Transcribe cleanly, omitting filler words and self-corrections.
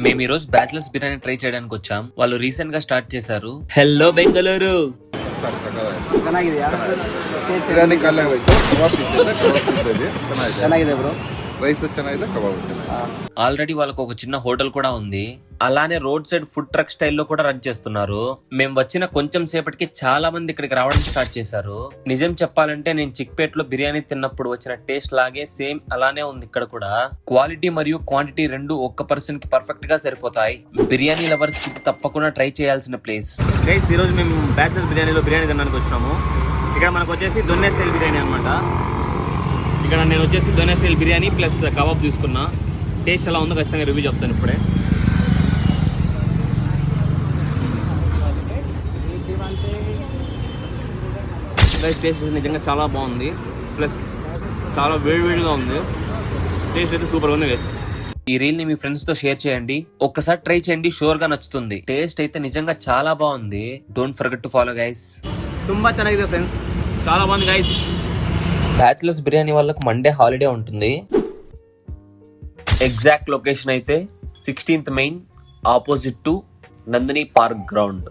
మేము ఈ రోజు బ్యాచిలర్స్ బిర్యానీ ట్రై చేయడానికి వచ్చాం. వాళ్ళు రీసెంట్ గా స్టార్ట్ చేశారు. హలో బెంగళూరు. ಬಿರಿಯಾನಿ ಕಾಲ ಹೋಯ್ತು, ಕಬಾಬ್ ಚೆನ್ನಾಗಿದೆ ಬ್ರೋ, ರೈಸ್ ಚೆನ್ನಾಗಿದೆ, ಕಬಾಬ್ ಚೆನ್ನಾಗಿದೆ. ఆల్రెడీ వాళ్ళకు ఒక చిన్న హోటల్ కూడా ఉంది. అలానే రోడ్ సైడ్ ఫుడ్ ట్రక్ స్టైల్లో కూడా రన్ చేస్తున్నారు. మేము వచ్చిన కొంచెం సేపటికి చాలా మంది ఇక్కడికి రావడం స్టార్ట్ చేశారు. నిజం చెప్పాలంటే నేను చిక్పేట్ లో బిర్యానీ తిన్నప్పుడు వచ్చిన టేస్ట్ లాగే సేమ్ అలానే ఉంది ఇక్కడ కూడా. క్వాలిటీ మరియు క్వాంటిటీ రెండు ఒక్క పర్సన్ కి పర్ఫెక్ట్ గా సరిపోతాయి. బిర్యానీ లవర్స్ కి తప్పకుండా ట్రై చేయాల్సిన ప్లేస్. గైస్ ఈ రోజు మేము బ్యాచిలర్ బిర్యానీలో బిర్యానీ తినడానికి వచ్చినాము. ఇక్కడ మనకు వచ్చేసి దొన్నె స్టైల్ బిర్యానీ అనమాట. ఇక్కడ నేను వచ్చేసి దొన్నె స్టైల్ బిర్యానీ ప్లస్ కబాబ్ తీసుకున్నా. టేస్ట్ ఎలా ఉందో ఖచ్చితంగా రివ్యూ చెప్తాను ఇప్పుడే. టేస్ట్ నిజంగా చాలా బాగుంది, ప్లస్ చాలా వేడివేడిగా ఉంది. టేస్ట్ అయితే సూపర్గా ఉంది గైస్. ఈ రీల్ ని మీ ఫ్రెండ్స్ తో షేర్ చేయండి. ఒక్కసారి ట్రై చేయండి, షూర్ గా నచ్చుతుంది. టేస్ట్ అయితే నిజంగా చాలా బాగుంది. Don't forget to follow guys. ತುಂಬಾ ಚೆನ್ನಾಗಿದೆ ఫ్రెండ్స్, చాలా బాగుంది గైస్. బ్యాచిలర్స్ బిర్యానీ వాళ్ళకు మండే హాలిడే ఉంటుంది. ఎగ్జాక్ట్ లొకేషన్ అయితే 16th main opposite to Nandini park ground.